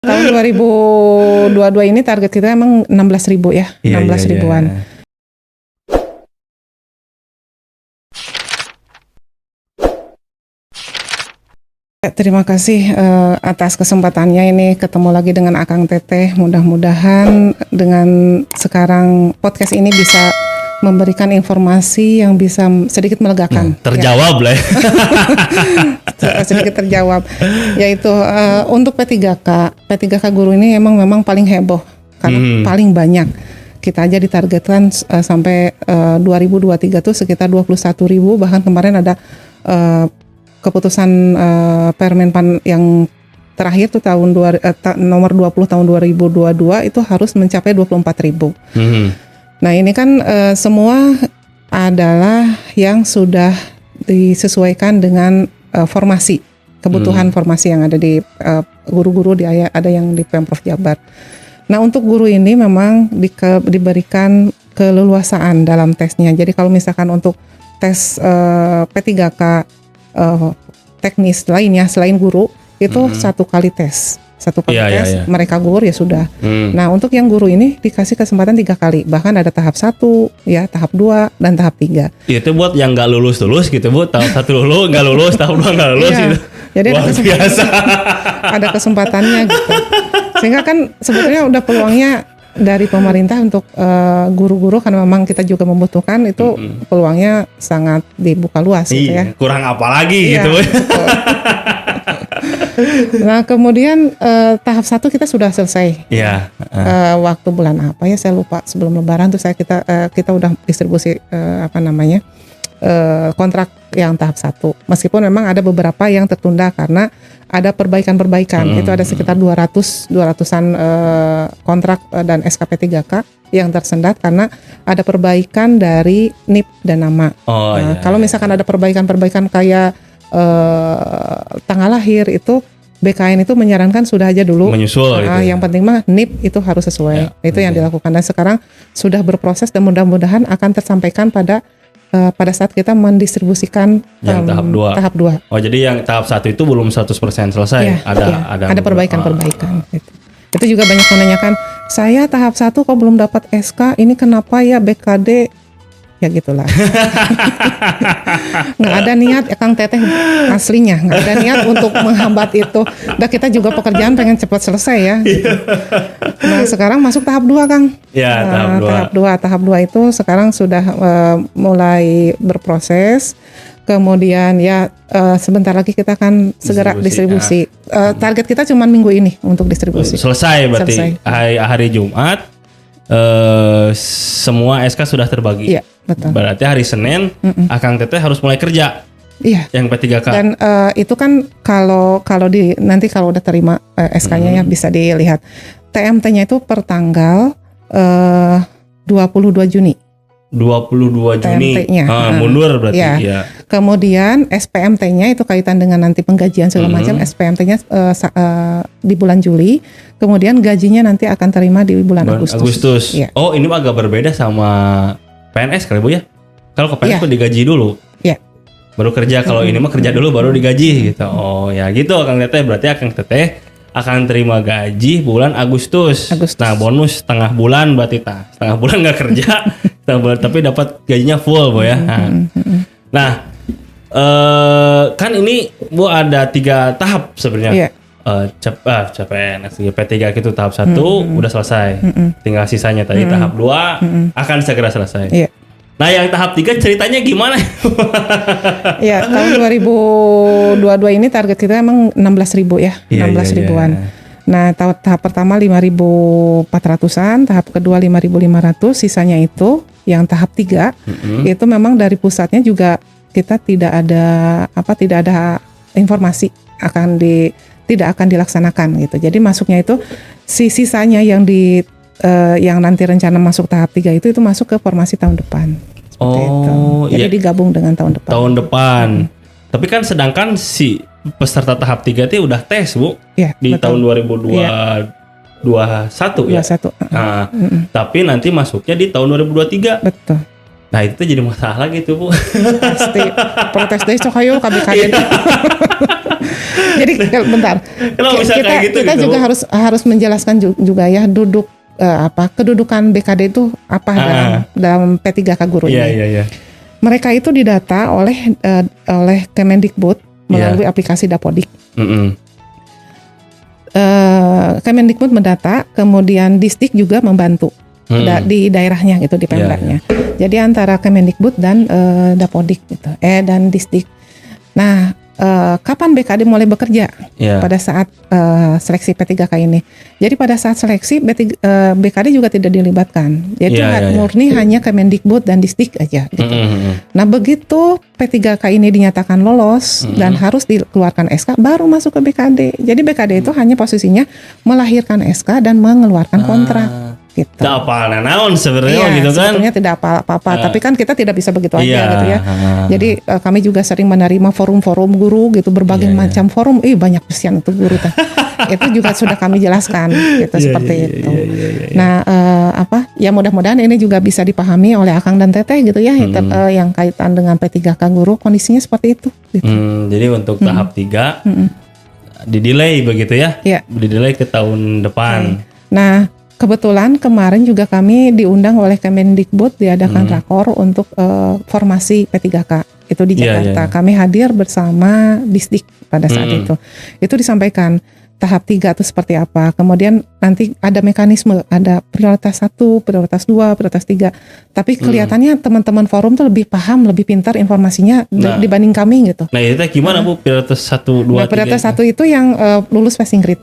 Tahun 2022 ini target kita emang 16.000 ya, Iya, 16 ribuan. iya. Terima kasih atas kesempatannya ini ketemu lagi dengan Akang Teteh. Mudah-mudahan dengan sekarang podcast ini bisa memberikan informasi yang bisa sedikit melegakan. Terjawab lah. Sedikit terjawab. Yaitu untuk P3K guru ini memang paling heboh karena paling banyak. Kita aja ditargetkan sampai 2023 tuh sekitar 21.000, bahkan kemarin ada keputusan Permenpan yang terakhir tuh nomor 20 tahun 2022 itu harus mencapai 24.000. Nah ini kan semua adalah yang sudah disesuaikan dengan formasi, kebutuhan formasi yang ada di guru-guru, ada yang di Pemprov Jabar. Nah untuk guru ini memang diberikan keleluasaan dalam tesnya. Jadi kalau misalkan untuk tes P3K teknis lainnya selain guru itu satu kali tes mereka gugur ya sudah. Nah untuk yang guru ini dikasih kesempatan 3 kali, bahkan ada tahap 1 ya, tahap 2 dan tahap 3. Itu buat yang nggak lulus gitu Bu, tahap 1 lulus nggak lulus, tahap 2 nggak lulus gitu. Jadi biasa. Ada kesempatannya gitu, sehingga kan sebetulnya udah peluangnya dari pemerintah untuk guru-guru, karena memang kita juga membutuhkan itu, peluangnya sangat dibuka luas gitu ya. Kurang apa lagi gitu. Nah kemudian tahap 1 kita sudah selesai. Iya. Waktu bulan apa ya saya lupa, sebelum Lebaran tuh kita udah distribusi kontrak yang tahap 1. Meskipun memang ada beberapa yang tertunda karena ada perbaikan-perbaikan. Itu ada sekitar 200-an kontrak dan SKP 3K yang tersendat karena ada perbaikan dari NIP dan nama. Kalau misalkan ada perbaikan-perbaikan kayak tanggal lahir, itu BKN itu menyarankan sudah aja dulu menyusul gitu. Yang penting mah NIP itu harus sesuai. Itu yang dilakukan, dan sekarang sudah berproses dan mudah-mudahan akan tersampaikan pada saat kita mendistribusikan yang tahap 2. Oh, jadi yang tahap 1 itu belum 100% selesai. Ada perbaikan-perbaikan gitu. Itu juga banyak menanyakan, saya tahap 1 kok belum dapat SK, ini kenapa ya BKD? Ya gitulah. Nggak ada niat ya Kang Teteh, aslinya nggak ada niat untuk menghambat itu. Udah, kita juga pekerjaan pengen cepat selesai ya gitu. Nah sekarang masuk tahap 2 Kang. Ya, Tahap 2 itu sekarang sudah mulai berproses. Kemudian ya sebentar lagi kita akan segera distribusi. Target kita cuma minggu ini untuk distribusi. Selesai berarti. Hari Jumat semua SK sudah terbagi. Iya, betul. Berarti hari Senin Akang Teteh harus mulai kerja. Iya. Yang P3K. Dan itu kan kalau nanti kalau udah terima SK-nya ya bisa dilihat. TMT-nya itu per tanggal 22 Juni. 22 Juni. Mundur berarti ya. Kemudian SPMT-nya itu kaitan dengan nanti penggajian segala macam. SPMT-nya di bulan Juli. Kemudian gajinya nanti akan terima di bulan Agustus. Ya. Oh, ini agak berbeda sama PNS kali Bu ya. Kalau ke PNS tuh digaji dulu. Iya. Baru kerja. Kalau ini mah kerja dulu baru digaji gitu. Oh ya gitu Akang Teteh. Berarti Akang Teteh akan terima gaji bulan Agustus. Nah bonus setengah bulan berarti setengah bulan nggak kerja, tapi dapat gajinya full Bu ya. Nah kan ini Bu ada 3 tahap sebenarnya. CPNS P3 itu tahap 1 udah selesai. Tinggal sisanya tadi tahap 2 akan segera selesai. Nah yang tahap 3 ceritanya gimana? Ya tahun 2022 ini target kita emang 16.000 ya, 16 ribuan. Nah tahap pertama 5.400-an, tahap kedua 5.500, sisanya itu yang tahap 3 itu memang dari pusatnya juga kita tidak ada informasi tidak akan dilaksanakan gitu. Jadi masuknya itu sisanya yang nanti rencana masuk tahap 3 itu masuk ke formasi tahun depan. Jadi digabung dengan tahun depan. Tapi kan sedangkan si peserta tahap 3 itu udah tes Bu di betul. Tahun 2021 ya. Tapi nanti masuknya di tahun 2023. Betul. Nah itu tuh jadi masalah gitu Bu. Pasti protes deh cok hayo KBKD. Jadi bentar. Kalau bisa kita, kayak gitu kita gitu, juga Bu. harus menjelaskan juga ya kedudukan BKD itu apa dalam P3K guru ini. Iya. Mereka itu didata oleh Kemendikbud melalui aplikasi Dapodik. Kemendikbud mendata, kemudian Disdik juga membantu di daerahnya gitu, di Pemdanya. Jadi antara Kemendikbud dan Dapodik gitu, dan Disdik. Nah, kapan BKD mulai bekerja? Pada saat seleksi P3K ini. Jadi pada saat seleksi BKD juga tidak dilibatkan. Jadi murni hanya Kemendikbud dan Disdik aja gitu. Nah, begitu P3K ini dinyatakan lolos dan harus dikeluarkan SK baru masuk ke BKD. Jadi BKD itu hanya posisinya melahirkan SK dan mengeluarkan kontrak. Gitu. Tidak apa naon sebenarnya gitu kan? Sebetulnya tidak apa-apa, tapi kan kita tidak bisa begitu aja gitu ya. Jadi kami juga sering menerima forum-forum guru gitu, berbagai macam forum. Banyak kesian itu guru teh. Itu juga sudah kami jelaskan gitu seperti itu. Nah, ya mudah-mudahan ini juga bisa dipahami oleh Akang dan Teteh gitu ya, yang kaitan dengan P3K guru kondisinya seperti itu. Gitu. Jadi untuk tahap 3 didelay begitu ya? Didelay ke tahun depan. Nah, kebetulan kemarin juga kami diundang oleh Kemendikbud, diadakan rakor untuk formasi P3K itu di Jakarta. Kami hadir bersama Disdik pada saat itu. Itu disampaikan tahap 3 itu seperti apa. Kemudian nanti ada mekanisme, ada prioritas 1, prioritas 2, prioritas 3. Tapi kelihatannya teman-teman forum tuh lebih paham, lebih pintar informasinya dibanding kami gitu. Nah, itu gimana Bu prioritas 1, 2, 3? Prioritas 1 itu yang lulus passing grade.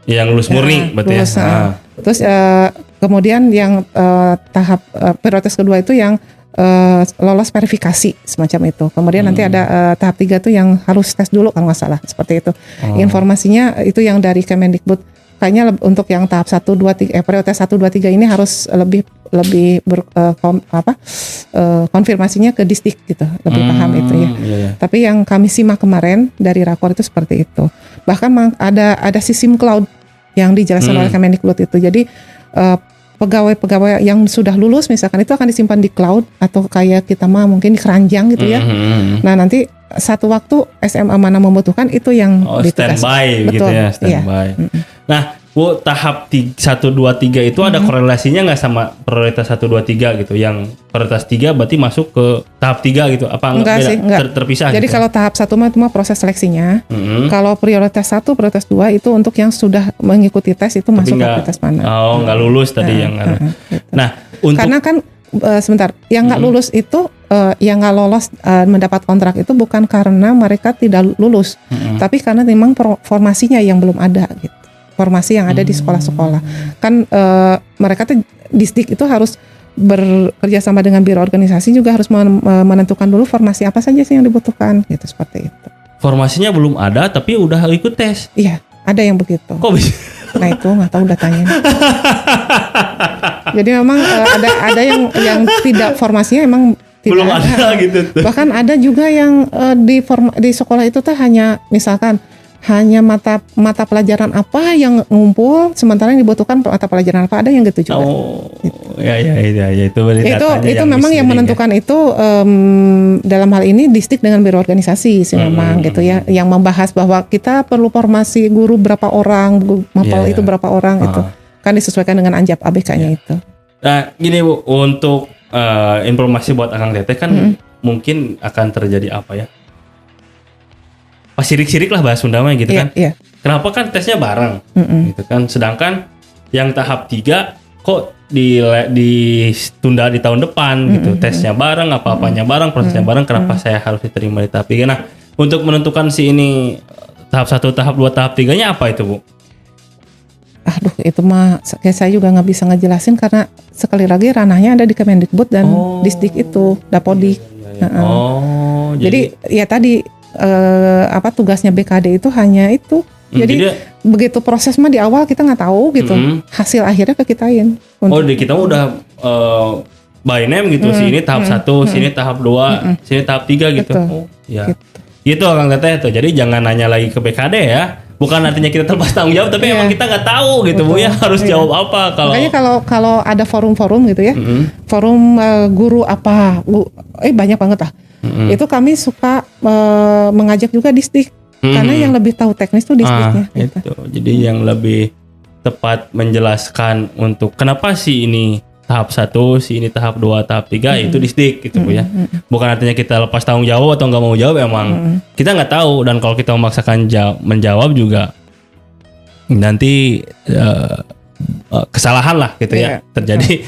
Yang lulus murni berarti lulus, ya. Terus kemudian yang tahap prioritas kedua itu yang lolos verifikasi semacam itu. Kemudian nanti ada tahap 3 itu yang harus tes dulu kalau nggak salah, seperti itu. Informasinya itu yang dari Kemendikbud. Kayaknya untuk yang tahap 1, 2, 3 prioritas 1, 2, 3 ini harus lebih konfirmasinya ke Disdik gitu, lebih paham itu ya. Tapi yang kami simak kemarin dari rakor itu seperti itu. Bahkan ada sistem cloud yang dijelaskan oleh Kemendikbud itu. Jadi pegawai-pegawai yang sudah lulus misalkan itu akan disimpan di cloud atau kayak kita mah mungkin di keranjang gitu ya. Nah, nanti satu waktu SMA mana membutuhkan itu yang ditugas. Standby gitu ya, standby. Nah, Bu, tahap 1, 2, 3 itu ada korelasinya nggak sama prioritas 1, 2, 3 gitu? Yang prioritas 3 berarti masuk ke tahap 3 gitu? Apa enggak beda? Sih, enggak. Terpisah Jadi gitu? kalau tahap 1 itu mah proses seleksinya. Kalau prioritas 1, prioritas 2 itu untuk yang sudah mengikuti tes itu masuk ke prioritas mana. Nggak lulus tadi yang gitu. Nah, karena kan sebentar, yang nggak lulus itu yang nggak lolos mendapat kontrak itu bukan karena mereka tidak lulus, tapi karena memang formasinya yang belum ada gitu. Formasi yang ada di sekolah-sekolah. Kan mereka tuh Disdik itu harus bekerja sama dengan biro organisasi juga harus menentukan dulu formasi apa saja sih yang dibutuhkan gitu, seperti itu. Formasinya belum ada tapi udah ikut tes. Iya, ada yang begitu. Kok bisa? Nah, itu nggak tahu datanya. Jadi memang ada yang tidak formasinya emang tidak belum ada gitu tuh. Bahkan ada juga yang di sekolah itu tuh hanya misalkan hanya mata pelajaran apa yang ngumpul, sementara yang dibutuhkan mata pelajaran apa, ada yang gitu juga. Ya itu memang yang menentukan itu dalam hal ini Disdik dengan biro organisasi sih memang gitu ya, yang membahas bahwa kita perlu formasi guru berapa orang, mapel itu berapa orang itu kan disesuaikan dengan anjap ABK-nya itu. Nah, gini Bu, untuk informasi buat Akang Teteh kan mungkin akan terjadi apa ya? Pas sirik-sirik lah bahas Sunda mah gitu kan. Kenapa kan tesnya bareng gitu kan. Sedangkan yang tahap 3 kok ditunda di tahun depan gitu. Tesnya bareng, apa-apanya bareng, prosesnya bareng. Kenapa saya harus diterima di tahap 3? Nah, untuk menentukan si ini tahap 1, tahap 2, tahap 3-nya apa itu Bu? Aduh, itu mah saya juga nggak bisa ngejelasin karena sekali lagi ranahnya ada di Kemendikbud dan Disdik itu, Dapodik. Jadi ya tadi tugasnya BKD itu hanya itu. Jadi begitu proses mah di awal kita nggak tahu gitu. Hasil akhirnya ke kitain. Di kita udah by name gitu. Sini tahap 1, sini tahap 2, sini tahap 3 gitu. Betul. Gitu Kang Teteh tuh. Jadi jangan nanya lagi ke BKD ya. bukan artinya kita terlepas tanggung jawab, tapi emang kita nggak tahu gitu Bu ya harus jawab apa kalau. Makanya kalau ada forum-forum gitu ya, forum guru apa, banyak banget lah. Itu kami suka mengajak juga Disdik, karena yang lebih tahu teknis tuh Disdiknya. Itu. Jadi yang lebih tepat menjelaskan untuk kenapa sih ini tahap 1, si ini tahap 2, tahap 3 itu Disdik gitu Bu ya. Bukan artinya kita lepas tanggung jawab atau nggak mau jawab, emang kita nggak tahu, dan kalau kita memaksakan menjawab juga nanti kesalahan lah gitu ya terjadi.